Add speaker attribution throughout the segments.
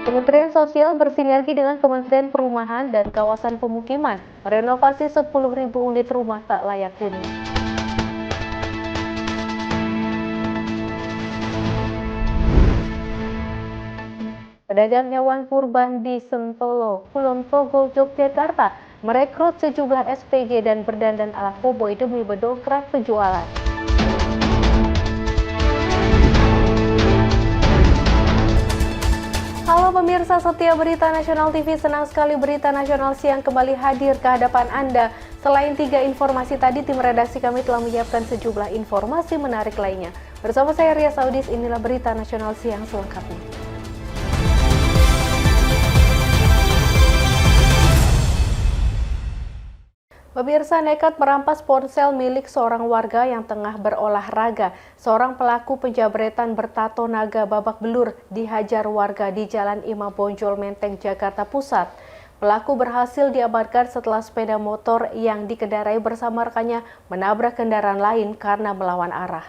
Speaker 1: Kementerian Sosial bersinergi dengan Kementerian Perumahan dan Kawasan Pemukiman merenovasi 10.000 unit rumah tak layak huni. Pedagang hewan kurban di Sentolo, Kulon Progo, Yogyakarta merekrut sejumlah SPG dan berdandan ala koboi demi mendongkrak penjualan. Halo pemirsa setia Berita Nasional TV, senang sekali Berita Nasional Siang kembali hadir ke hadapan Anda. Selain 3 informasi tadi, tim redaksi kami telah menyiapkan sejumlah informasi menarik lainnya. Bersama saya Ria Saudis, inilah Berita Nasional Siang selengkapnya. Pemirsa nekat merampas ponsel milik seorang warga yang tengah berolahraga. Seorang pelaku penjabretan bertato naga babak belur dihajar warga di Jalan Imam Bonjol, Menteng, Jakarta Pusat. Pelaku berhasil diamankan setelah sepeda motor yang dikendarai bersama rekannya menabrak kendaraan lain karena melawan arah.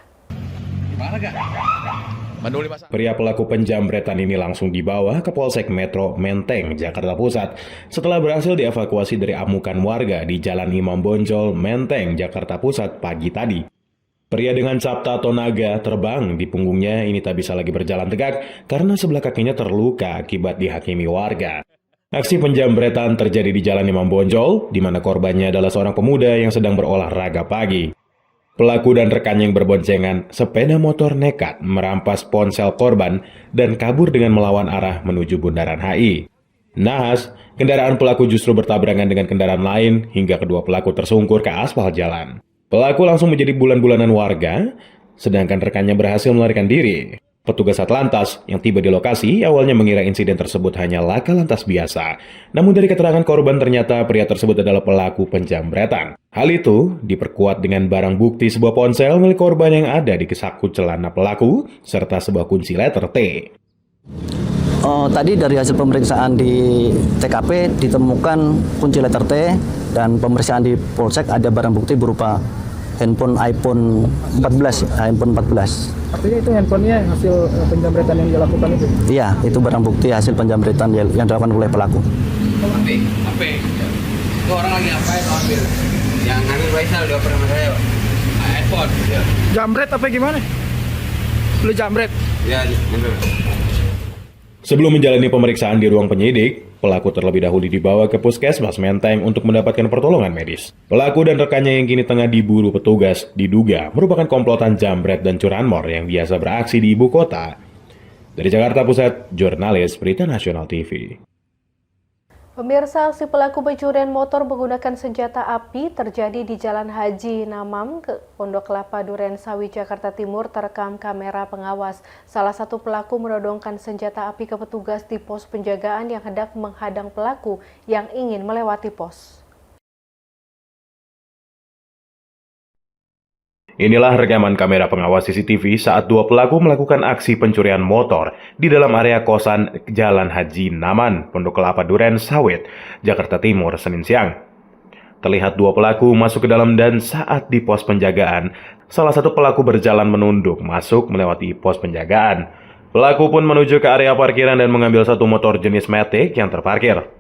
Speaker 2: Pria pelaku penjambretan ini langsung dibawa ke Polsek Metro Menteng, Jakarta Pusat setelah berhasil dievakuasi dari amukan warga di Jalan Imam Bonjol, Menteng, Jakarta Pusat pagi tadi. Pria dengan cap tato naga terbang di punggungnya ini tak bisa lagi berjalan tegak karena sebelah kakinya terluka akibat dihakimi warga. Aksi penjambretan terjadi di Jalan Imam Bonjol, di mana korbannya adalah seorang pemuda yang sedang berolahraga pagi. Pelaku dan rekannya yang berboncengan sepeda motor nekat merampas ponsel korban dan kabur dengan melawan arah menuju Bundaran HI. Naas, kendaraan pelaku justru bertabrakan dengan kendaraan lain hingga kedua pelaku tersungkur ke aspal jalan. Pelaku langsung menjadi bulan-bulanan warga, sedangkan rekannya berhasil melarikan diri. Petugas Satlantas yang tiba di lokasi awalnya mengira insiden tersebut hanya laka lantas biasa. Namun dari keterangan korban ternyata pria tersebut adalah pelaku penjambretan. Hal itu diperkuat dengan barang bukti sebuah ponsel milik korban yang ada di saku celana pelaku serta sebuah kunci letter T.
Speaker 3: Tadi dari hasil pemeriksaan di TKP ditemukan kunci letter T dan pemeriksaan di Polsek ada barang bukti berupa handphone iPhone 14, handphone 14.
Speaker 4: Artinya itu handphonenya hasil penjambretan yang dilakukan itu?
Speaker 3: Iya, itu barang bukti hasil penjambretan yang dilakukan oleh pelaku.
Speaker 5: HP. Itu orang lagi ngapain ambil? Yang ngambil Faisal di oper sama saya, iPhone. Ya.
Speaker 4: Jambret apa gimana? Lu jambret?
Speaker 5: Ya, bener.
Speaker 2: Sebelum menjalani pemeriksaan di ruang penyidik, pelaku terlebih dahulu dibawa ke Puskesmas Menteng untuk mendapatkan pertolongan medis. Pelaku dan rekannya yang kini tengah diburu petugas diduga merupakan komplotan jambret dan curanmor yang biasa beraksi di ibu kota. Dari Jakarta Pusat, jurnalis Berita Nasional TV.
Speaker 1: Pemirsa, aksi pelaku pencurian motor menggunakan senjata api terjadi di Jalan Haji Namam, ke Pondok Kelapa, Duren Sawit, Jakarta Timur terekam kamera pengawas. Salah satu pelaku menodongkan senjata api ke petugas di pos penjagaan yang hendak menghadang pelaku yang ingin melewati pos.
Speaker 2: Inilah rekaman kamera pengawas CCTV saat dua pelaku melakukan aksi pencurian motor di dalam area kosan Jalan Haji Naman, Pondok Kelapa, Duren Sawit, Jakarta Timur, Senin siang. Terlihat dua pelaku masuk ke dalam dan saat di pos penjagaan, salah satu pelaku berjalan menunduk masuk melewati pos penjagaan. Pelaku pun menuju ke area parkiran dan mengambil satu motor jenis Matic yang terparkir.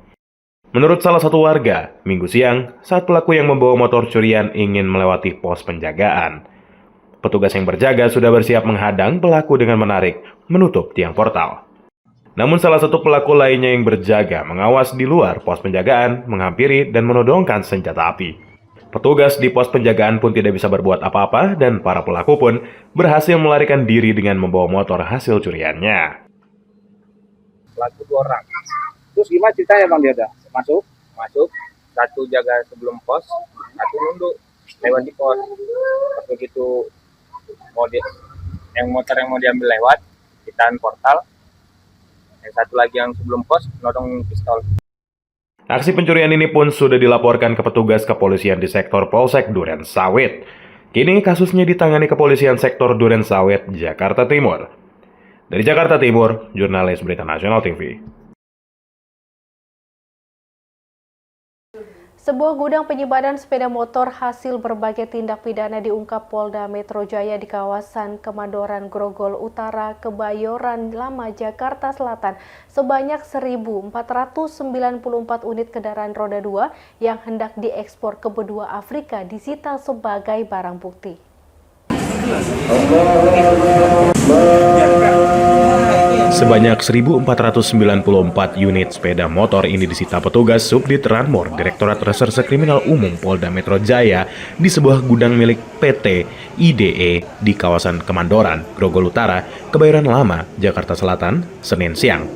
Speaker 2: Menurut salah satu warga, Minggu siang, saat pelaku yang membawa motor curian ingin melewati pos penjagaan, petugas yang berjaga sudah bersiap menghadang pelaku dengan menutup tiang portal. Namun salah satu pelaku lainnya yang berjaga mengawas di luar pos penjagaan, menghampiri dan menodongkan senjata api. Petugas di pos penjagaan pun tidak bisa berbuat apa-apa dan para pelaku pun berhasil melarikan diri dengan membawa motor hasil curiannya.
Speaker 6: Pelaku 2 orang. Terus gimana ceritanya Bang, dia udah masuk, satu jaga sebelum pos, satu nunduk lewat di pos. Pas begitu motor yang mau diambil lewat, ditahan portal. Yang satu lagi yang sebelum pos nodong pistol.
Speaker 2: Aksi pencurian ini pun sudah dilaporkan ke petugas kepolisian di sektor Polsek Duren Sawit. Kini kasusnya ditangani kepolisian sektor Duren Sawit, Jakarta Timur. Dari Jakarta Timur, jurnalis Berita Nasional TV.
Speaker 1: Sebuah gudang penyimpanan sepeda motor hasil berbagai tindak pidana diungkap Polda Metro Jaya di kawasan Kemandoran, Grogol Utara, Kebayoran Lama, Jakarta Selatan. Sebanyak 1.494 unit kendaraan roda 2 yang hendak diekspor ke benua Afrika disita sebagai barang bukti.
Speaker 2: Sebanyak 1.494 unit sepeda motor ini disita petugas Subdit Ranmor, Direktorat Reserse Kriminal Umum Polda Metro Jaya di sebuah gudang milik PT IDE di kawasan Kemandoran, Grogol Utara, Kebayoran Lama, Jakarta Selatan, Senin siang.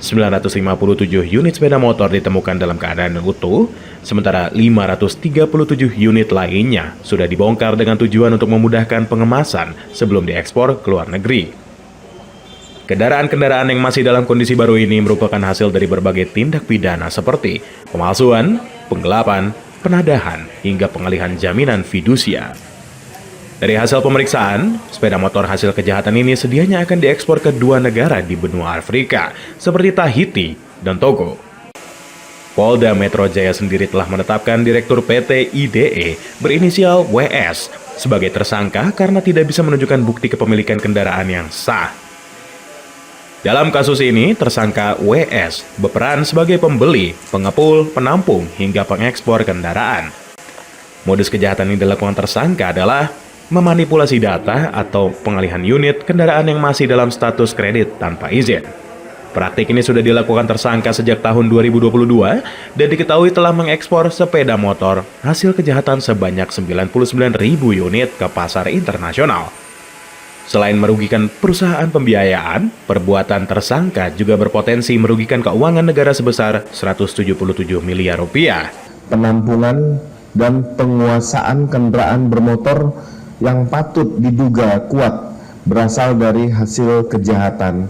Speaker 2: 957 unit sepeda motor ditemukan dalam keadaan utuh, sementara 537 unit lainnya sudah dibongkar dengan tujuan untuk memudahkan pengemasan sebelum diekspor ke luar negeri. Kendaraan-kendaraan yang masih dalam kondisi baru ini merupakan hasil dari berbagai tindak pidana seperti pemalsuan, penggelapan, penadahan, hingga pengalihan jaminan fidusia. Dari hasil pemeriksaan, sepeda motor hasil kejahatan ini sedianya akan diekspor ke dua negara di benua Afrika, seperti Tahiti dan Togo. Polda Metro Jaya sendiri telah menetapkan Direktur PT IDE berinisial WS sebagai tersangka karena tidak bisa menunjukkan bukti kepemilikan kendaraan yang sah. Dalam kasus ini, tersangka WS berperan sebagai pembeli, pengepul, penampung, hingga pengekspor kendaraan. Modus kejahatan ini dilakukan tersangka adalah memanipulasi data atau pengalihan unit kendaraan yang masih dalam status kredit tanpa izin. Praktik ini sudah dilakukan tersangka sejak tahun 2022 dan diketahui telah mengekspor sepeda motor hasil kejahatan sebanyak 99.000 unit ke pasar internasional. Selain merugikan perusahaan pembiayaan, perbuatan tersangka juga berpotensi merugikan keuangan negara sebesar 177 miliar rupiah.
Speaker 7: Penampungan dan penguasaan kendaraan bermotor yang patut diduga kuat berasal dari hasil kejahatan.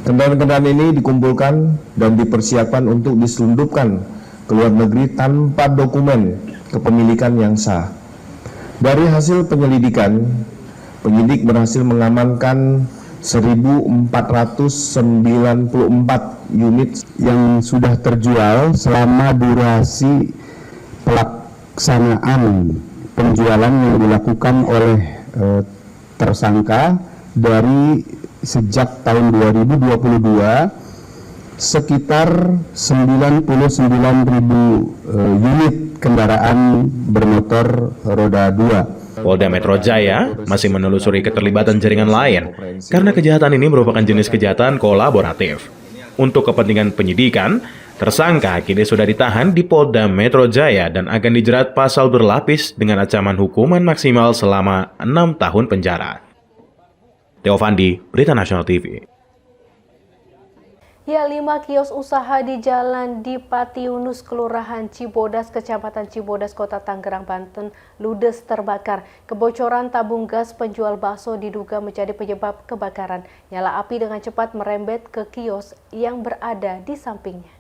Speaker 7: Kendaraan-kendaraan ini dikumpulkan dan dipersiapkan untuk diselundupkan ke luar negeri tanpa dokumen kepemilikan yang sah. Dari hasil penyelidikan, penyidik berhasil mengamankan 1.494 unit yang sudah terjual selama durasi pelaksanaan penjualan yang dilakukan oleh tersangka dari sejak tahun 2022 sekitar 99.000 unit kendaraan bermotor roda 2.
Speaker 2: Polda Metro Jaya masih menelusuri keterlibatan jaringan lain karena kejahatan ini merupakan jenis kejahatan kolaboratif. Untuk kepentingan penyidikan, tersangka kini sudah ditahan di Polda Metro Jaya dan akan dijerat pasal berlapis dengan ancaman hukuman maksimal selama 6 tahun penjara. Theo Fandi, Berita Nasional TV.
Speaker 1: Ya, 5 kios usaha di Jalan Dipati Yunus, Kelurahan Cibodas, Kecamatan Cibodas, Kota Tangerang, Banten, ludes terbakar. Kebocoran tabung gas penjual bakso diduga menjadi penyebab kebakaran. Nyala api dengan cepat merembet ke kios yang berada di sampingnya.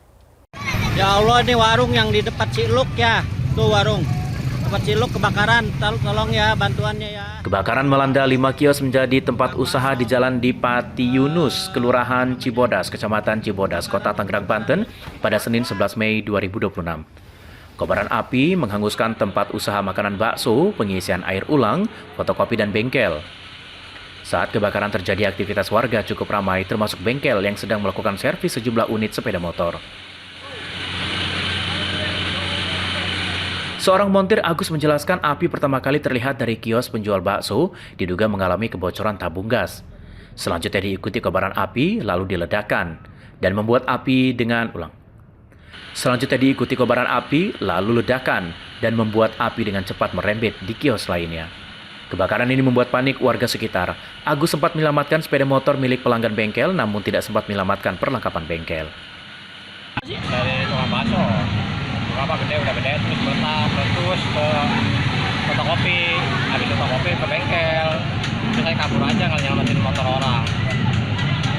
Speaker 8: Ya Allah, ini warung yang di depan Ciluk ya, tuh warung. Depan Ciluk kebakaran, tolong ya bantuannya ya.
Speaker 9: Kebakaran melanda 5 kios menjadi tempat usaha di Jalan Dipati Yunus, Kelurahan Cibodas, Kecamatan Cibodas, Kota Tangerang, Banten pada Senin 11 Mei 2026. Kobaran api menghanguskan tempat usaha makanan bakso, pengisian air ulang, fotokopi dan bengkel. Saat kebakaran terjadi, aktivitas warga cukup ramai termasuk bengkel yang sedang melakukan servis sejumlah unit sepeda motor. Seorang montir Agus menjelaskan api pertama kali terlihat dari kios penjual bakso diduga mengalami kebocoran tabung gas. Selanjutnya diikuti kobaran api lalu diledakkan dan membuat api dengan cepat merembet di kios lainnya. Kebakaran ini membuat panik warga sekitar. Agus sempat menyelamatkan sepeda motor milik pelanggan bengkel namun tidak sempat menyelamatkan perlengkapan bengkel.
Speaker 6: Dari tukang bakso. Udah gede terus meletus ke fotokopi, habis fotokopi ke bengkel, terus saya kabur aja nggak nyelamatin motor orang.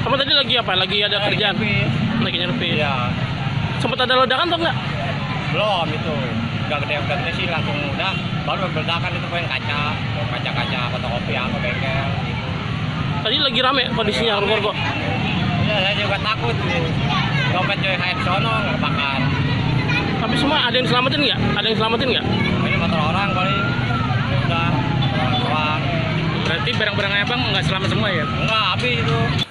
Speaker 10: Kamu tadi lagi apa? Lagi ada kerjaan? Lagi nyerupin?
Speaker 6: Iya.
Speaker 10: Sempat ada ledakan atau enggak?
Speaker 6: Belum itu, udah gede sih langsung udah, baru ledakan itu pengen kaca fotokopi apa bengkel gitu.
Speaker 10: Tadi lagi rame kondisinya kok.
Speaker 6: Iya, saya juga takut tuh, dompet Joy Hyde sono nggak bakar.
Speaker 10: Tapi semua ada yang selamatin nggak? Ada yang selamatin nggak?
Speaker 6: Ini motor orang paling udah motor orang.
Speaker 10: Berarti barang-barangnya Bang nggak selamat semua ya?
Speaker 6: Enggak, api itu.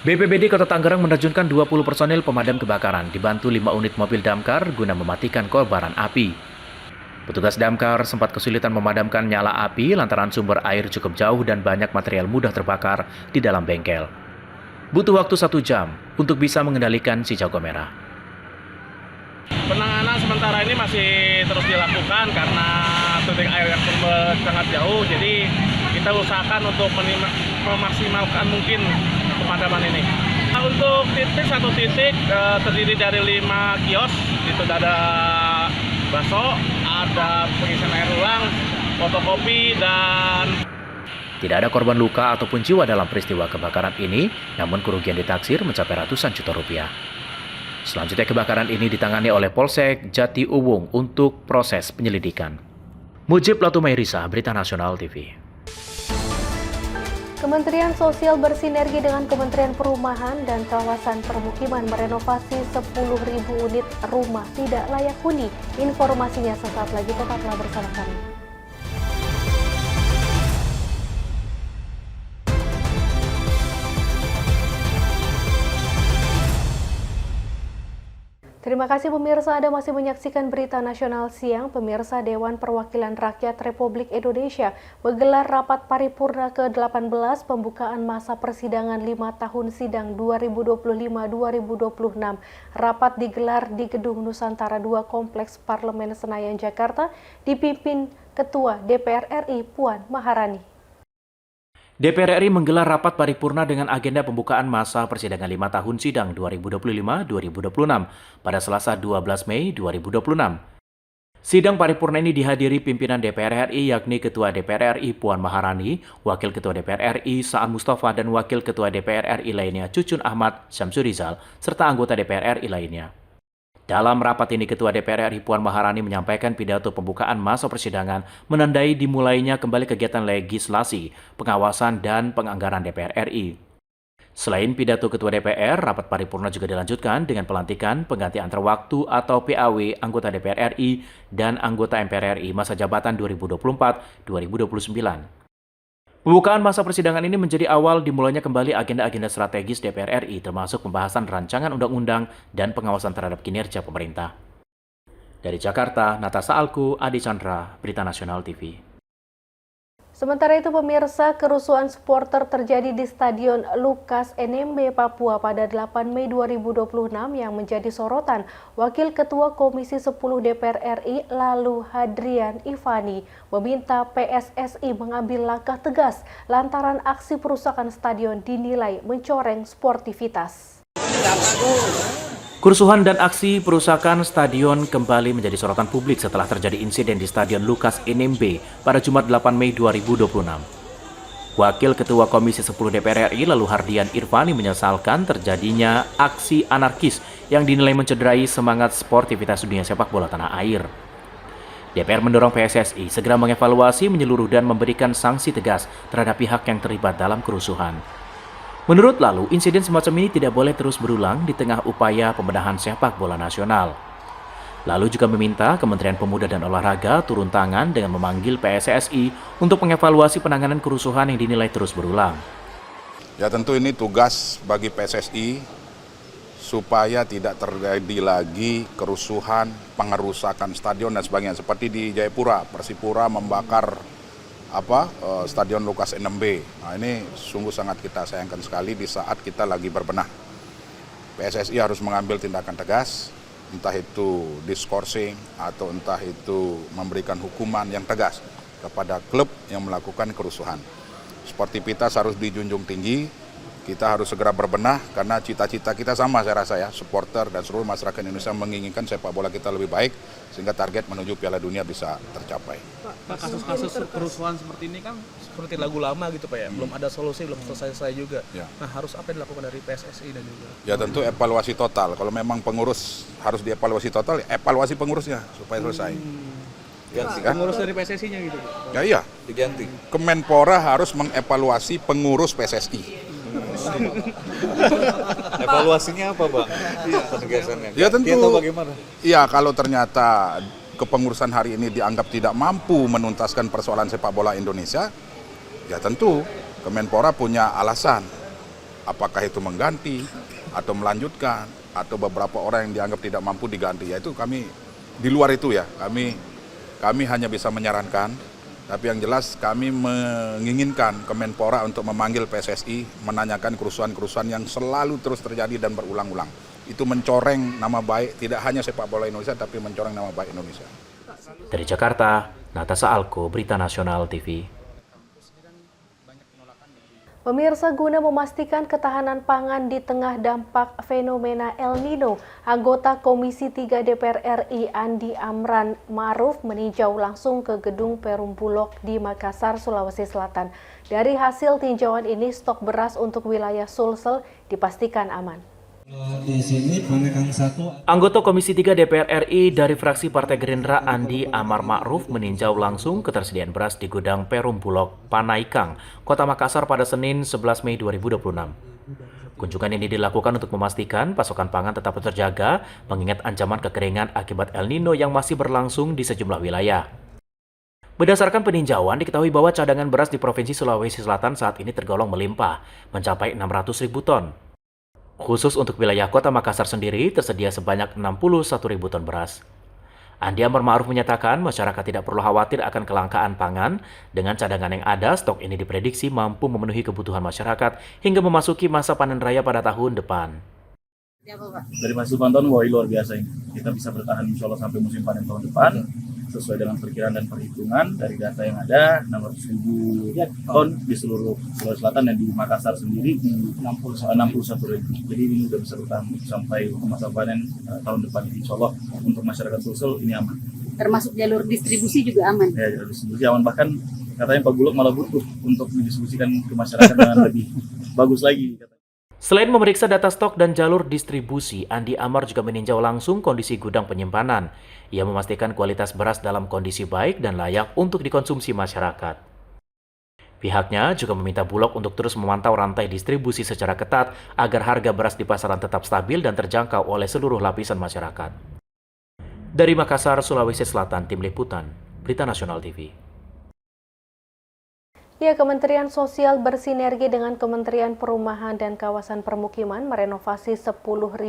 Speaker 9: BPBD Kota Tangerang menerjunkan 20 personil pemadam kebakaran dibantu 5 unit mobil damkar guna mematikan kobaran api. Petugas damkar sempat kesulitan memadamkan nyala api lantaran sumber air cukup jauh dan banyak material mudah terbakar di dalam bengkel. Butuh waktu 1 jam untuk bisa mengendalikan si jago merah.
Speaker 10: Penanganan sementara ini masih terus dilakukan karena titik air yang sangat jauh. Jadi kita usahakan untuk memaksimalkan mungkin pemadaman ini. Nah, untuk satu titik terdiri dari 5 kios. Itu ada bakso, ada pengisian air ulang, fotokopi, dan
Speaker 9: Tidak ada korban luka ataupun jiwa dalam peristiwa kebakaran ini, namun kerugian ditaksir mencapai ratusan juta rupiah. Selanjutnya kebakaran ini ditangani oleh Polsek Jati Uwung untuk proses penyelidikan. Mujib Latumairisa, Berita Nasional TV.
Speaker 1: Kementerian Sosial bersinergi dengan Kementerian Perumahan dan Kawasan Permukiman merenovasi 10.000 unit rumah tidak layak huni. Informasinya sesaat lagi, tetaplah bersama kami. Terima kasih pemirsa, Anda masih menyaksikan Berita Nasional Siang. Pemirsa, Dewan Perwakilan Rakyat Republik Indonesia menggelar rapat paripurna ke-18 pembukaan masa persidangan 5 tahun sidang 2025-2026. Rapat digelar di Gedung Nusantara 2 Kompleks Parlemen Senayan, Jakarta, dipimpin Ketua DPR RI Puan Maharani.
Speaker 9: DPR RI menggelar rapat paripurna dengan agenda pembukaan masa persidangan 5 tahun sidang 2025-2026 pada Selasa 12 Mei 2026. Sidang paripurna ini dihadiri pimpinan DPR RI yakni Ketua DPR RI Puan Maharani, Wakil Ketua DPR RI Saan Mustafa dan Wakil Ketua DPR RI lainnya Cucun Ahmad Syamsurizal serta anggota DPR RI lainnya. Dalam rapat ini, Ketua DPR RI Puan Maharani menyampaikan pidato pembukaan masa persidangan menandai dimulainya kembali kegiatan legislasi, pengawasan, dan penganggaran DPR RI. Selain pidato Ketua DPR, rapat paripurna juga dilanjutkan dengan pelantikan pengganti antar waktu atau PAW anggota DPR RI dan anggota MPR RI masa jabatan 2024-2029. Pembukaan masa persidangan ini menjadi awal dimulainya kembali agenda-agenda strategis DPR RI termasuk pembahasan rancangan undang-undang dan pengawasan terhadap kinerja pemerintah. Dari Jakarta, Natasha Alku, Adi Chandra, Berita Nasional TV.
Speaker 1: Sementara itu pemirsa, kerusuhan supporter terjadi di Stadion Lukas NMB Papua pada 8 Mei 2026 yang menjadi sorotan. Wakil Ketua Komisi 10 DPR RI lalu Hadrian Ivani meminta PSSI mengambil langkah tegas lantaran aksi perusakan stadion dinilai mencoreng sportivitas.
Speaker 9: Kerusuhan dan aksi perusakan stadion kembali menjadi sorotan publik setelah terjadi insiden di Stadion Lukas NMB pada Jumat 8 Mei 2026. Wakil Ketua Komisi 10 DPR RI lalu Hardian Irvani menyesalkan terjadinya aksi anarkis yang dinilai mencederai semangat sportivitas dunia sepak bola tanah air. DPR mendorong PSSI segera mengevaluasi menyeluruh dan memberikan sanksi tegas terhadap pihak yang terlibat dalam kerusuhan. Menurut Lalu, insiden semacam ini tidak boleh terus berulang di tengah upaya pembenahan sepak bola nasional. Lalu juga meminta Kementerian Pemuda dan Olahraga turun tangan dengan memanggil PSSI untuk mengevaluasi penanganan kerusuhan yang dinilai terus berulang.
Speaker 11: Ya tentu ini tugas bagi PSSI supaya tidak terjadi lagi kerusuhan, pengerusakan stadion dan sebagainya. Seperti di Jayapura, Persipura membakar Stadion Lukas NMB. Nah, ini sungguh sangat kita sayangkan sekali di saat kita lagi berbenah. PSSI harus mengambil tindakan tegas, entah itu diskorsing atau entah itu memberikan hukuman yang tegas kepada klub yang melakukan kerusuhan. Sportivitas harus dijunjung tinggi, kita harus segera berbenah karena cita-cita kita sama saya rasa ya, supporter dan seluruh masyarakat Indonesia menginginkan sepak bola kita lebih baik sehingga target menuju Piala Dunia bisa tercapai.
Speaker 4: Pak, kasus-kasus kerusuhan seperti ini kan seperti lagu lama gitu Pak ya, belum ada solusi, belum selesai juga. Ya. Nah harus apa yang dilakukan dari PSSI dan juga? Ya tentu evaluasi total, kalau memang pengurus harus dievaluasi total, evaluasi pengurusnya supaya selesai. Ganti, kan? Pengurus dari PSSI-nya gitu? Ya iya, diganti. Kemenpora harus mengevaluasi pengurus PSSI.
Speaker 12: Evaluasinya apa, Bang? Penegasannya.
Speaker 11: Ya tentu.
Speaker 12: Atau bagaimana?
Speaker 11: Iya, kalau ternyata kepengurusan hari ini dianggap tidak mampu menuntaskan persoalan sepak bola Indonesia, ya tentu Kemenpora punya alasan. Apakah itu mengganti atau melanjutkan atau beberapa orang yang dianggap tidak mampu diganti. Ya itu kami di luar itu ya. Kami hanya bisa menyarankan. Tapi yang jelas kami menginginkan Kemenpora untuk memanggil PSSI, menanyakan kerusuhan-kerusuhan yang selalu terus terjadi dan berulang-ulang. Itu mencoreng nama baik tidak hanya sepak bola Indonesia, tapi mencoreng nama baik Indonesia.
Speaker 9: Dari Jakarta, Natasa Alko, Berita Nasional TV.
Speaker 1: Pemirsa, guna memastikan ketahanan pangan di tengah dampak fenomena El Nino, anggota Komisi 3 DPR RI Andi Amran Ma'ruf meninjau langsung ke gedung Perum Bulog di Makassar, Sulawesi Selatan. Dari hasil tinjauan ini, stok beras untuk wilayah Sulsel dipastikan aman.
Speaker 13: Di sini Panekan 1.
Speaker 9: Anggota Komisi 3 DPR RI dari fraksi Partai Gerindra Andi Amran Ma'ruf meninjau langsung ketersediaan beras di gudang Perum Bulog Panaikang, Kota Makassar pada Senin 11 Mei 2026. Kunjungan ini dilakukan untuk memastikan pasokan pangan tetap terjaga, mengingat ancaman kekeringan akibat El Nino yang masih berlangsung di sejumlah wilayah. Berdasarkan peninjauan, diketahui bahwa cadangan beras di Provinsi Sulawesi Selatan saat ini tergolong melimpah, mencapai 600.000 ton. Khusus untuk wilayah Kota Makassar sendiri, tersedia sebanyak 61.000 ton beras. Andi Amran Ma'ruf menyatakan masyarakat tidak perlu khawatir akan kelangkaan pangan. Dengan cadangan yang ada, stok ini diprediksi mampu memenuhi kebutuhan masyarakat hingga memasuki masa panen raya pada tahun depan.
Speaker 14: Dari hasil pantauan, wah luar biasa ini. Kita bisa bertahan insya Allah sampai musim panen tahun depan. Sesuai dengan perkiraan dan perhitungan dari data yang ada, 600.000 ton di seluruh Sulawesi Selatan dan di Makassar sendiri di 61.000. Jadi ini sudah bisa bertahan sampai masa panen tahun depan. Insya Allah untuk masyarakat Sulsel ini aman.
Speaker 15: Termasuk jalur distribusi juga aman?
Speaker 14: Ya, jalur distribusi aman. Bahkan katanya Pak Bulog malah butuh untuk didistribusikan ke masyarakat dengan lebih bagus lagi.
Speaker 9: Selain memeriksa data stok dan jalur distribusi, Andi Amran juga meninjau langsung kondisi gudang penyimpanan. Ia memastikan kualitas beras dalam kondisi baik dan layak untuk dikonsumsi masyarakat. Pihaknya juga meminta Bulog untuk terus memantau rantai distribusi secara ketat agar harga beras di pasaran tetap stabil dan terjangkau oleh seluruh lapisan masyarakat. Dari Makassar, Sulawesi Selatan, Tim Liputan, Berita Nasional TV.
Speaker 1: Ya, Kementerian Sosial bersinergi dengan Kementerian Perumahan dan Kawasan Permukiman merenovasi 10.000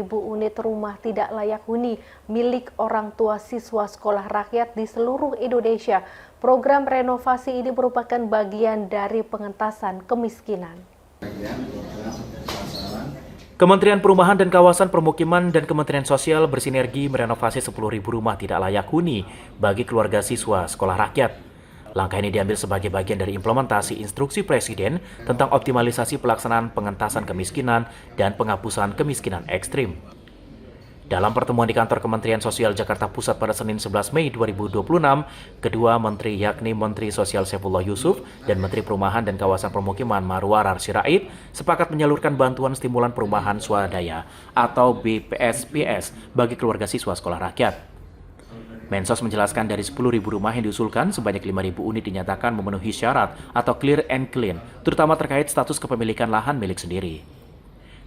Speaker 1: unit rumah tidak layak huni milik orang tua siswa sekolah rakyat di seluruh Indonesia. Program renovasi ini merupakan bagian dari pengentasan kemiskinan.
Speaker 9: Kementerian Perumahan dan Kawasan Permukiman dan Kementerian Sosial bersinergi merenovasi 10.000 rumah tidak layak huni bagi keluarga siswa sekolah rakyat. Langkah ini diambil sebagai bagian dari implementasi instruksi Presiden tentang optimalisasi pelaksanaan pengentasan kemiskinan dan penghapusan kemiskinan ekstrim. Dalam pertemuan di kantor Kementerian Sosial Jakarta Pusat pada Senin 11 Mei 2026, kedua menteri yakni Menteri Sosial Saifullah Yusuf dan Menteri Perumahan dan Kawasan Permukiman Marwarar Sirait sepakat menyalurkan bantuan stimulan perumahan swadaya atau BPSPS bagi keluarga siswa sekolah rakyat. Mensos menjelaskan dari 10.000 rumah yang diusulkan, sebanyak 5.000 unit dinyatakan memenuhi syarat atau clear and clean, terutama terkait status kepemilikan lahan milik sendiri.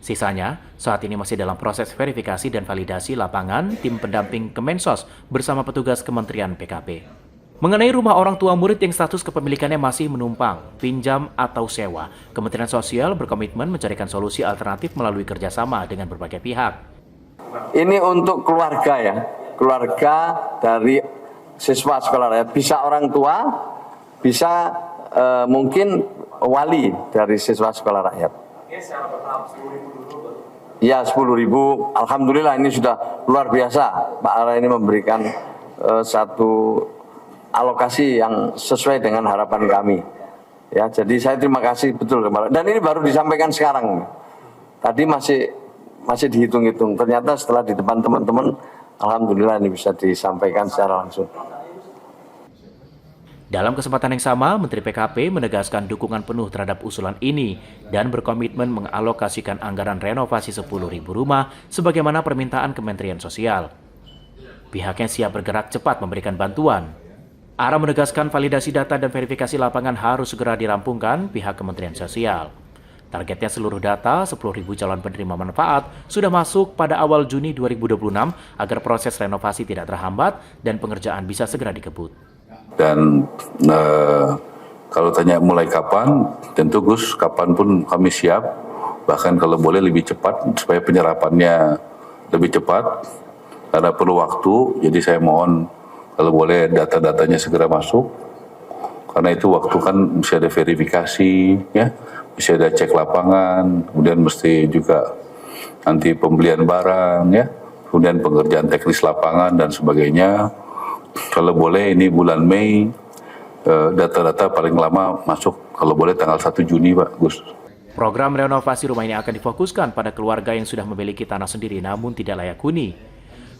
Speaker 9: Sisanya, saat ini masih dalam proses verifikasi dan validasi lapangan tim pendamping Kemensos bersama petugas Kementerian PKP. Mengenai rumah orang tua murid yang status kepemilikannya masih menumpang, pinjam atau sewa, Kementerian Sosial berkomitmen mencarikan solusi alternatif melalui kerjasama dengan berbagai pihak.
Speaker 16: Ini untuk keluarga ya. Keluarga dari siswa sekolah rakyat, bisa orang tua, bisa mungkin wali dari siswa sekolah rakyat. Ya 10.000, alhamdulillah ini sudah luar biasa. Pak Ara ini memberikan satu alokasi yang sesuai dengan harapan kami. Ya, jadi saya terima kasih betul. Dan ini baru disampaikan sekarang. Tadi masih dihitung-hitung. Ternyata setelah di depan teman-teman, alhamdulillah ini bisa disampaikan secara langsung.
Speaker 9: Dalam kesempatan yang sama, Menteri PKP menegaskan dukungan penuh terhadap usulan ini dan berkomitmen mengalokasikan anggaran renovasi 10.000 rumah sebagaimana permintaan Kementerian Sosial. Pihaknya siap bergerak cepat memberikan bantuan. Ara menegaskan validasi data dan verifikasi lapangan harus segera dirampungkan pihak Kementerian Sosial. Targetnya seluruh data 10.000 calon penerima manfaat sudah masuk pada awal Juni 2026 agar proses renovasi tidak terhambat dan pengerjaan bisa segera dikebut.
Speaker 17: Dan kalau tanya mulai kapan, tentu Gus, kapanpun kami siap, bahkan kalau boleh lebih cepat supaya penyerapannya lebih cepat, karena perlu waktu, jadi saya mohon kalau boleh data-datanya segera masuk, karena itu waktu kan mesti ada verifikasi, ya, mesti ada cek lapangan, kemudian mesti juga nanti pembelian barang, ya, kemudian pengerjaan teknis lapangan dan sebagainya. Kalau boleh ini bulan Mei, data-data paling lama masuk kalau boleh tanggal 1 Juni Pak Gus.
Speaker 9: Program renovasi rumah ini akan difokuskan pada keluarga yang sudah memiliki tanah sendiri namun tidak layak huni.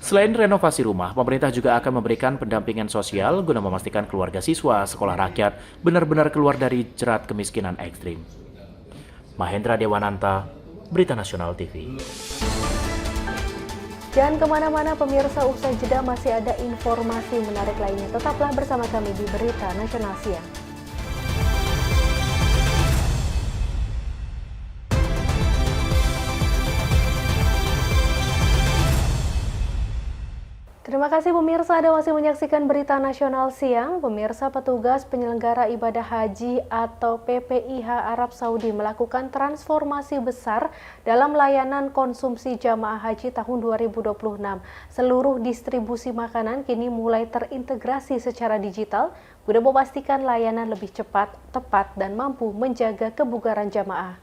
Speaker 9: Selain renovasi rumah, pemerintah juga akan memberikan pendampingan sosial guna memastikan keluarga siswa sekolah rakyat benar-benar keluar dari jerat kemiskinan ekstrim. Mahendra Dewananta, Berita Nasional TV.
Speaker 1: Jangan kemana-mana pemirsa, usai jeda masih ada informasi menarik lainnya. Tetaplah bersama kami di Berita Nasional Siang. Terima kasih pemirsa, Anda masih menyaksikan Berita Nasional Siang. Pemirsa, petugas penyelenggara ibadah haji atau PPIH Arab Saudi melakukan transformasi besar dalam layanan konsumsi jamaah haji tahun 2026. Seluruh distribusi makanan kini mulai terintegrasi secara digital guna memastikan layanan lebih cepat, tepat, dan mampu menjaga kebugaran jamaah.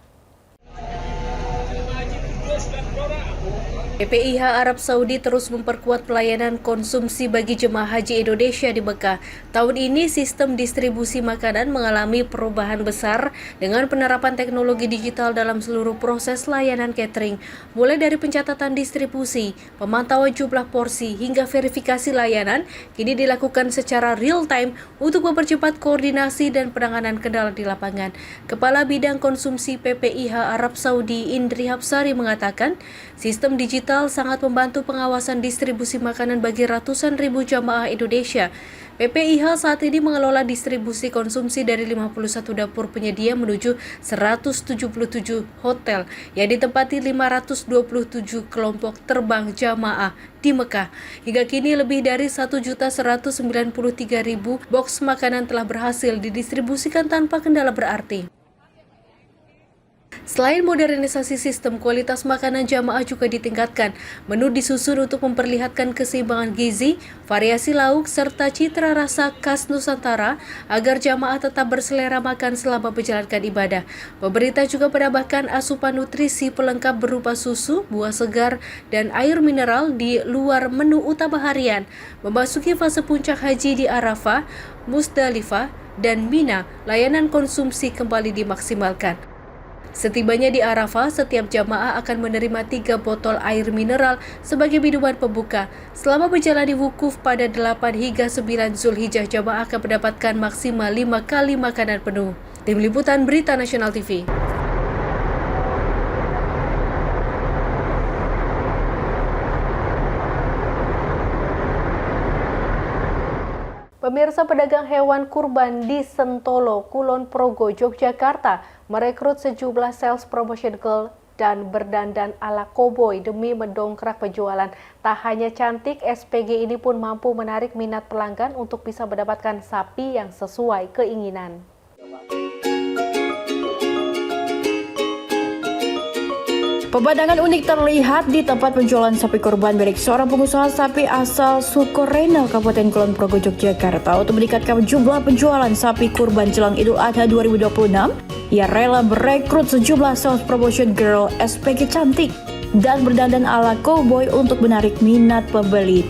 Speaker 1: PPIH Arab Saudi terus memperkuat pelayanan konsumsi bagi jemaah haji Indonesia di Mekah. Tahun ini sistem distribusi makanan mengalami perubahan besar dengan penerapan teknologi digital dalam seluruh proses layanan catering, mulai dari pencatatan distribusi, pemantauan jumlah porsi, hingga verifikasi layanan, kini dilakukan secara real time untuk mempercepat koordinasi dan penanganan kendala di lapangan. Kepala Bidang Konsumsi PPIH Arab Saudi Indri Hapsari mengatakan, sistem digital sangat membantu pengawasan distribusi makanan bagi ratusan ribu jamaah Indonesia. PPIH saat ini mengelola distribusi konsumsi dari 51 dapur penyedia menuju 177 hotel yang ditempati 527 kelompok terbang jamaah di Mekah. Hingga kini lebih dari 1.193.000 box makanan telah berhasil didistribusikan tanpa kendala berarti. Selain modernisasi sistem, kualitas makanan jamaah juga ditingkatkan. Menu disusun untuk memperlihatkan keseimbangan gizi, variasi lauk, serta citra rasa khas Nusantara agar jamaah tetap berselera makan selama menjalankan ibadah. Pemerintah juga menambahkan asupan nutrisi pelengkap berupa susu, buah segar, dan air mineral di luar menu utama harian. Memasuki fase puncak haji di Arafah, Musdalifah, dan Mina, layanan konsumsi kembali dimaksimalkan. Setibanya di Arafah, setiap jamaah akan menerima 3 botol air mineral sebagai minuman pembuka. Selama menjalani wukuf pada 8 hingga 9 Zulhijjah, jamaah akan mendapatkan maksimal 5 kali makanan penuh. Tim Liputan Berita Nasional TV. Pemirsa, pedagang hewan kurban di Sentolo, Kulon Progo, Yogyakarta merekrut sejumlah sales promotion girl dan berdandan ala koboi demi mendongkrak penjualan. Tak hanya cantik, SPG ini pun mampu menarik minat pelanggan untuk bisa mendapatkan sapi yang sesuai keinginan.
Speaker 18: Pemandangan unik terlihat di tempat penjualan sapi kurban milik seorang pengusaha sapi asal Sukorenel, Kabupaten Kulon Progo, Yogyakarta. Untuk meningkatkan jumlah penjualan sapi kurban jelang Idul Adha 2026, ia rela merekrut sejumlah sales promotion girl SPG cantik dan berdandan ala cowboy untuk menarik minat pembeli.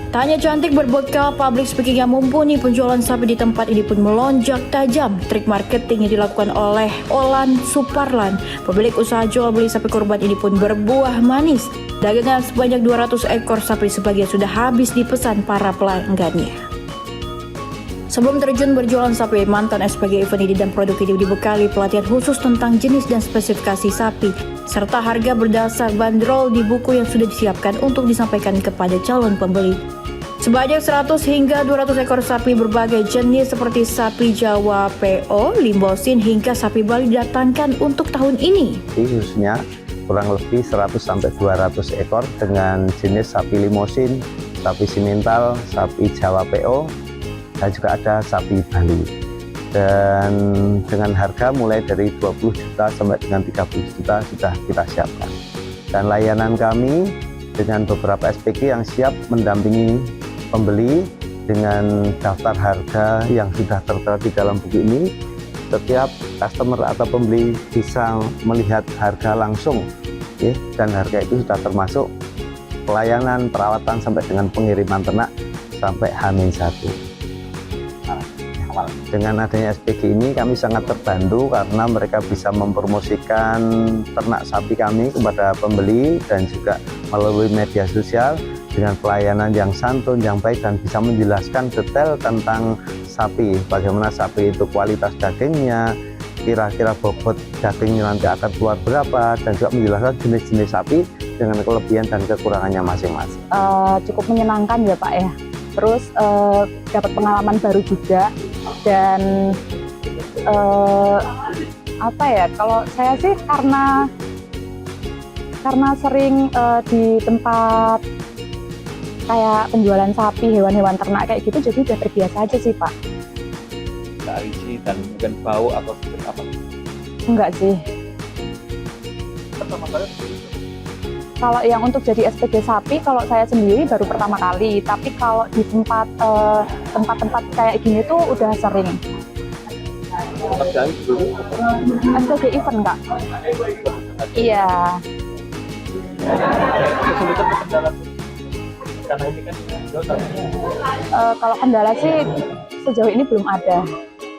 Speaker 18: Tak hanya cantik, berbekal public speaking yang mumpuni, penjualan sapi di tempat ini pun melonjak tajam. Trik marketing yang dilakukan oleh Olan Suparlan, pemilik usaha jual beli sapi kurban ini pun berbuah manis. Dagangan sebanyak 200 ekor sapi sebagian sudah habis dipesan para pelanggannya. Sebelum terjun berjualan sapi, mantan SPG event ini dan produk ini dibekali pelatihan khusus tentang jenis dan spesifikasi sapi, serta harga berdasar bandrol di buku yang sudah disiapkan untuk disampaikan kepada calon pembeli. Sebanyak 100 hingga 200 ekor sapi berbagai jenis seperti sapi Jawa PO, Limousin hingga sapi Bali didatangkan untuk tahun ini.
Speaker 19: Khususnya kurang lebih 100 sampai 200 ekor dengan jenis sapi Limousin, sapi Simental, sapi Jawa PO, dan juga ada sapi Bali. Dan dengan harga mulai dari 20 juta sampai dengan 30 juta sudah kita siapkan. Dan layanan kami dengan beberapa SPG yang siap mendampingi pembeli dengan daftar harga yang sudah tertera di dalam buku ini. Setiap customer atau pembeli bisa melihat harga langsung, ya, dan harga itu sudah termasuk pelayanan perawatan sampai dengan pengiriman ternak sampai H-1. Dengan adanya SPG ini kami sangat terbantu karena mereka bisa mempromosikan ternak sapi kami kepada pembeli dan juga melalui media sosial dengan pelayanan yang santun, yang baik, dan bisa menjelaskan detail tentang sapi, bagaimana sapi itu kualitas dagingnya, kira-kira bobot dagingnya nanti akan keluar berapa, dan juga menjelaskan jenis-jenis sapi dengan kelebihan dan kekurangannya masing-masing.
Speaker 20: Cukup menyenangkan ya Pak ya, terus dapat pengalaman baru juga. Dan apa ya, kalau saya sih karena sering di tempat kayak penjualan sapi, hewan-hewan ternak kayak gitu, jadi udah terbiasa aja sih Pak.
Speaker 12: Nggak risih dan mungkin bau atau seperti apa?
Speaker 20: Enggak sih.
Speaker 12: Pertama kali
Speaker 20: kalau yang untuk jadi SPG sapi, kalau saya sendiri baru pertama kali. Tapi kalau di tempat-tempat kayak gini tuh udah sering. SPG event Kak? Iya.
Speaker 12: Karena ini kan
Speaker 20: kalau kendala sih sejauh ini belum ada.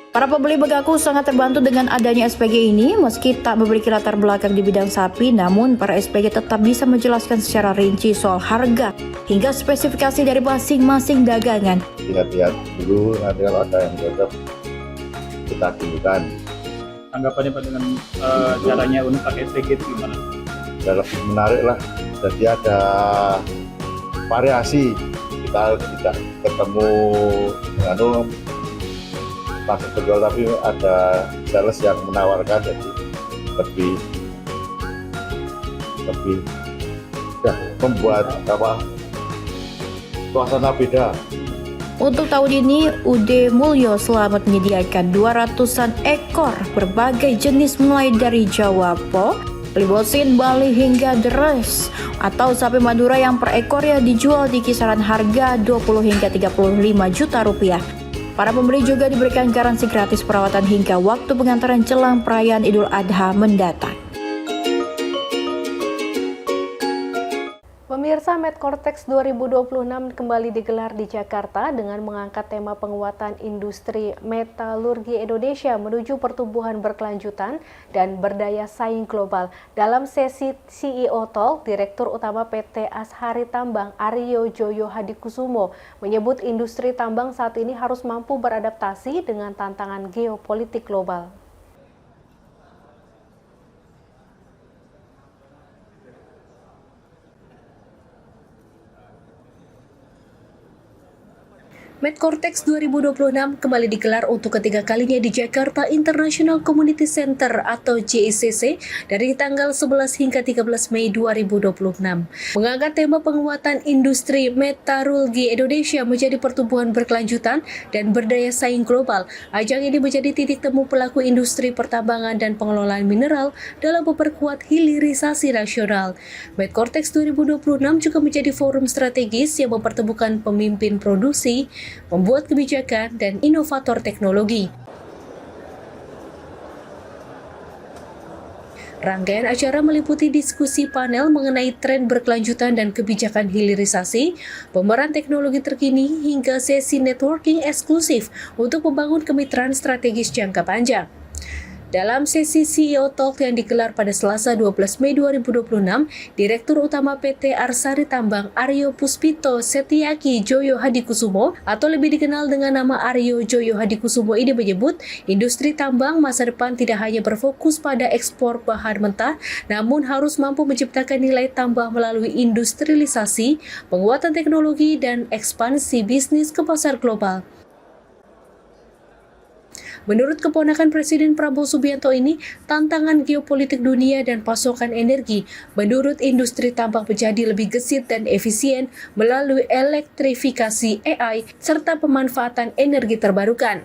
Speaker 18: Para pembeli mengaku sangat terbantu dengan adanya SPG ini. Meski tak memiliki latar belakang di bidang sapi, namun para SPG tetap bisa menjelaskan secara rinci soal harga hingga spesifikasi dari masing-masing dagangan.
Speaker 21: Lihat-lihat dulu, nanti kalau ada yang cocok kita dulukan.
Speaker 14: Tanggapannya Pak dengan caranya untuk pakai SPG itu gimana?
Speaker 21: Ya, lebih menarik lah, jadi ada variasi, kita tidak ketemu langsung berjual, tapi ada sales yang menawarkan, jadi lebih ya, membuat suasana beda.
Speaker 18: Untuk tahun ini, UD Mulyo Selamat menyediakan 200-an ekor berbagai jenis mulai dari Jawa Po, Limousin, Bali hingga Deres atau sapi Madura yang per ekornya dijual di kisaran harga 20 hingga 35 juta rupiah. Para pembeli juga diberikan garansi gratis perawatan hingga waktu pengantaran jelang perayaan Idul Adha mendatang.
Speaker 1: Pemirsa, Medcortex 2026 kembali digelar di Jakarta dengan mengangkat tema penguatan industri metalurgi Indonesia menuju pertumbuhan berkelanjutan dan berdaya saing global. Dalam sesi CEO Talk, Direktur Utama PT Ashari Tambang Aryo Joyo Hadikusumo menyebut industri tambang saat ini harus mampu beradaptasi dengan tantangan geopolitik global. Medcortex 2026 kembali digelar untuk ketiga kalinya di Jakarta International Community Center atau JICC dari tanggal 11 hingga 13 Mei 2026. Mengangkat tema penguatan industri metalurgi Indonesia menjadi pertumbuhan berkelanjutan dan berdaya saing global. Ajang ini menjadi titik temu pelaku industri pertambangan dan pengelolaan mineral dalam memperkuat hilirisasi nasional. Medcortex 2026 juga menjadi forum strategis yang mempertemukan pemimpin produksi, pembuat kebijakan, dan inovator teknologi. Rangkaian acara meliputi diskusi panel mengenai tren berkelanjutan dan kebijakan hilirisasi, pemeran teknologi terkini, hingga sesi networking eksklusif untuk membangun kemitraan strategis jangka panjang.
Speaker 3: Dalam sesi CEO Talk yang digelar pada Selasa 12 Mei 2026, Direktur Utama PT Arsari Tambang Aryo Puspito Setiaki Joyo Hadikusumo atau lebih dikenal dengan nama Aryo Joyo Hadikusumo ini menyebut industri tambang masa depan tidak hanya berfokus pada ekspor bahan mentah, namun harus mampu menciptakan nilai tambah melalui industrialisasi, penguatan teknologi, dan ekspansi bisnis ke pasar global. Menurut keponakan Presiden Prabowo Subianto ini, tantangan geopolitik dunia dan pasokan energi menurut industri tambang menjadi lebih gesit dan efisien melalui elektrifikasi AI serta pemanfaatan energi terbarukan.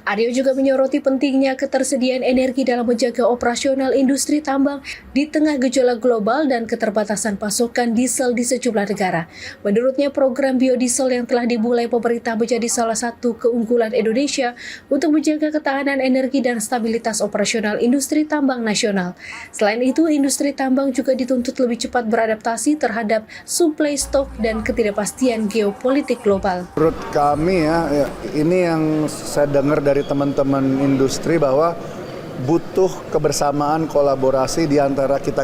Speaker 3: Aryo juga menyoroti pentingnya ketersediaan energi dalam menjaga operasional industri tambang di tengah gejolak global dan keterbatasan pasokan diesel di sejumlah negara. Menurutnya, program biodiesel yang telah dimulai pemerintah menjadi salah satu keunggulan Indonesia untuk menjaga ketahanan energi dan stabilitas operasional industri tambang nasional. Selain itu, industri tambang juga dituntut lebih cepat beradaptasi terhadap suplai stok dan ketidakpastian geopolitik global.
Speaker 22: Menurut kami ya, ini yang saya dengar dari teman-teman industri bahwa butuh kebersamaan kolaborasi di antara kita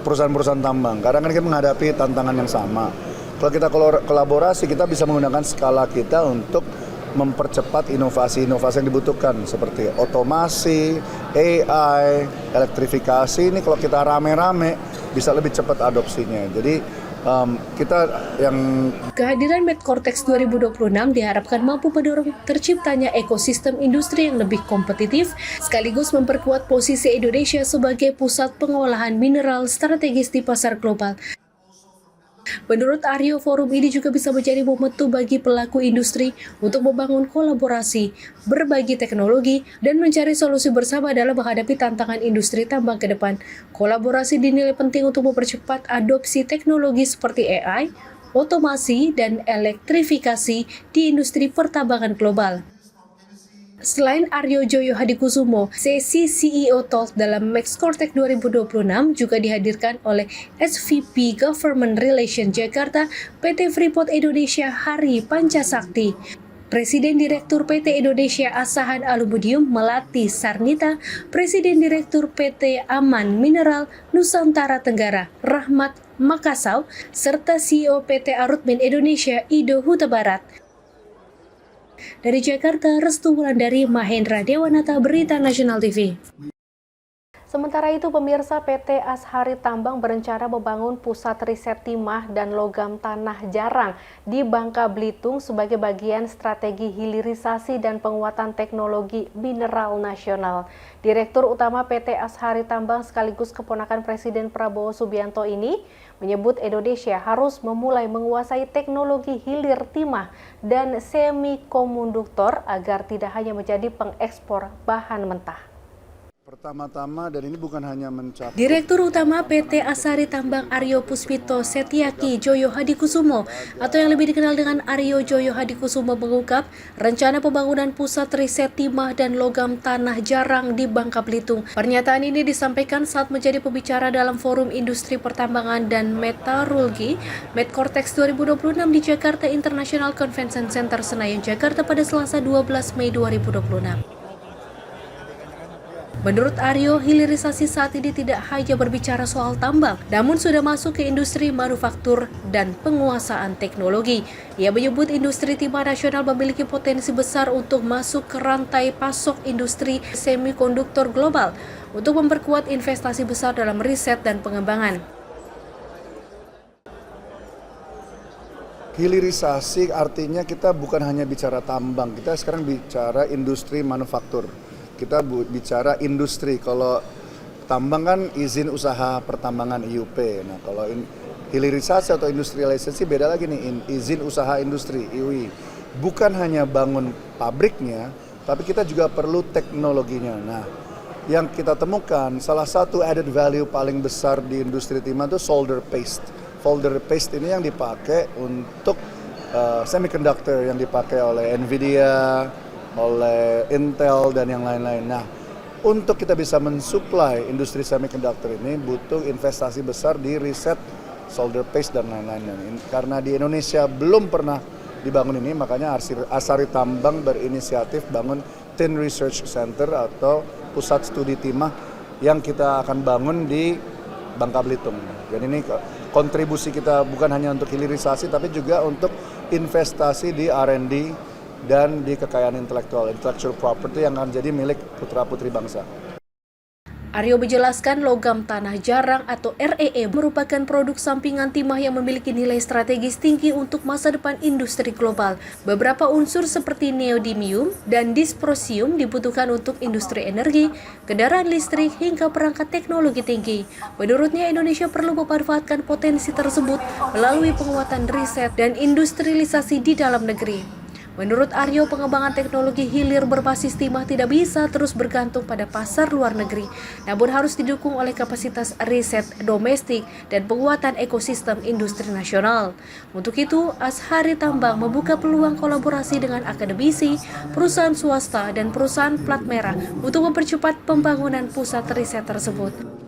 Speaker 22: perusahaan-perusahaan tambang. Karena kan kita menghadapi tantangan yang sama. Kalau kita kolaborasi, kita bisa menggunakan skala kita untuk mempercepat inovasi-inovasi yang dibutuhkan seperti otomasi, AI, elektrifikasi. Ini kalau kita rame-rame bisa lebih cepat adopsinya. Jadi
Speaker 3: Kehadiran Medcortex 2026 diharapkan mampu mendorong terciptanya ekosistem industri yang lebih kompetitif, sekaligus memperkuat posisi Indonesia sebagai pusat pengolahan mineral strategis di pasar global. Menurut Aryo, forum ini juga bisa menjadi momentum bagi pelaku industri untuk membangun kolaborasi, berbagi teknologi, dan mencari solusi bersama dalam menghadapi tantangan industri tambang ke depan. Kolaborasi dinilai penting untuk mempercepat adopsi teknologi seperti AI, otomasi, dan elektrifikasi di industri pertambangan global. Selain Aryo Joyo Hadikusumo, sesi CEO Talk dalam Medcortex 2026 juga dihadirkan oleh SVP Government Relations Jakarta PT Freeport Indonesia Hari Pancasakti, Presiden Direktur PT Indonesia Asahan Aluminium Melati Sarnita, Presiden Direktur PT Aman Mineral Nusantara Tenggara Rahmat Makassau, serta CEO PT Arutmin Indonesia Ido Huta Barat. Dari Jakarta, Restu Wulandari, Mahendra Dewanata, Berita Nasional TV.
Speaker 1: Sementara itu, pemirsa, PT Ashari Tambang berencana membangun pusat riset timah dan logam tanah jarang di Bangka Belitung sebagai bagian strategi hilirisasi dan penguatan teknologi mineral nasional. Direktur Utama PT Ashari Tambang sekaligus keponakan Presiden Prabowo Subianto ini menyebut Indonesia harus memulai menguasai teknologi hilir timah dan semikonduktor agar tidak hanya menjadi pengekspor bahan mentah.
Speaker 22: Pertama-tama, dan ini bukan hanya mencapai...
Speaker 3: Direktur Utama PT Ashari Tambang Aryo Puspito Setiaki Joyo Hadikusumo atau yang lebih dikenal dengan Aryo Joyo Hadikusumo mengungkap rencana pembangunan pusat riset timah dan logam tanah jarang di Bangka Belitung. Pernyataan ini disampaikan saat menjadi pembicara dalam Forum Industri Pertambangan dan Metalurgi Medcortex 2026 di Jakarta International Convention Center Senayan, Jakarta pada Selasa 12 Mei 2026. Menurut Aryo, hilirisasi saat ini tidak hanya berbicara soal tambang, namun sudah masuk ke industri manufaktur dan penguasaan teknologi. Ia menyebut industri timah nasional memiliki potensi besar untuk masuk ke rantai pasok industri semikonduktor global untuk memperkuat investasi besar dalam riset dan pengembangan.
Speaker 22: Hilirisasi artinya kita bukan hanya bicara tambang, kita sekarang bicara industri manufaktur. Kita bicara industri. Kalau tambang kan izin usaha pertambangan IUP. Nah, kalau hilirisasi atau industrialisasi beda lagi nih, izin usaha industri IUI. Bukan hanya bangun pabriknya, tapi kita juga perlu teknologinya. Nah, yang kita temukan salah satu added value paling besar di industri timah itu solder paste. Solder paste ini yang dipakai untuk semiconductor yang dipakai oleh Nvidia, oleh Intel dan yang lain-lain. Nah, untuk kita bisa mensuplai industri semiconductor ini butuh investasi besar di riset solder paste dan lain-lain. Karena di Indonesia belum pernah dibangun ini, makanya Ashari Tambang berinisiatif bangun Tin Research Center atau pusat studi timah yang kita akan bangun di Bangka Belitung. Jadi ini kontribusi kita bukan hanya untuk hilirisasi tapi juga untuk investasi di R&D dan di kekayaan intellectual property yang akan jadi milik putra-putri bangsa.
Speaker 3: Aryo menjelaskan logam tanah jarang atau REE merupakan produk sampingan timah yang memiliki nilai strategis tinggi untuk masa depan industri global. Beberapa unsur seperti neodymium dan dysprosium dibutuhkan untuk industri energi, kendaraan listrik, hingga perangkat teknologi tinggi. Menurutnya, Indonesia perlu memanfaatkan potensi tersebut melalui penguatan riset dan industrialisasi di dalam negeri. Menurut Aryo, pengembangan teknologi hilir berbasis timah tidak bisa terus bergantung pada pasar luar negeri, namun harus didukung oleh kapasitas riset domestik dan penguatan ekosistem industri nasional. Untuk itu, Ashari Tambang membuka peluang kolaborasi dengan akademisi, perusahaan swasta, dan perusahaan plat merah untuk mempercepat pembangunan pusat riset tersebut.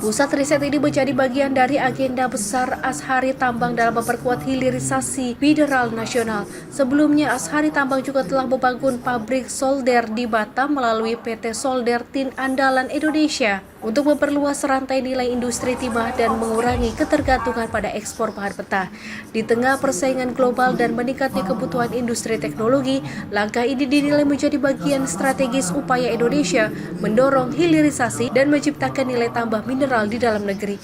Speaker 3: Pusat riset ini menjadi bagian dari agenda besar Ashari Tambang dalam memperkuat hilirisasi mineral nasional. Sebelumnya, Ashari Tambang juga telah membangun pabrik solder di Batam melalui PT Solder Tin Andalan Indonesia untuk memperluas rantai nilai industri timah dan mengurangi ketergantungan pada ekspor bahan mentah. Di tengah persaingan global dan meningkatnya kebutuhan industri teknologi, langkah ini dinilai menjadi bagian strategis upaya Indonesia mendorong hilirisasi dan menciptakan nilai tambah mineral di dalam negeri.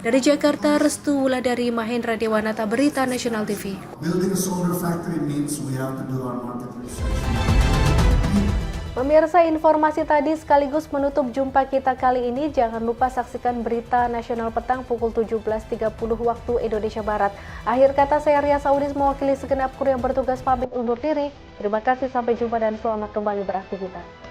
Speaker 3: Dari Jakarta, Restu Wulandari, Mahendra Dewanata, Berita Nasional TV.
Speaker 1: Pemirsa, informasi tadi sekaligus menutup jumpa kita kali ini. Jangan lupa saksikan Berita Nasional Petang pukul 17.30 waktu Indonesia Barat. Akhir kata, saya Ria Saudis mewakili segenap kru yang bertugas pamit undur diri. Terima kasih, sampai jumpa dan selamat kembali beraktivitas.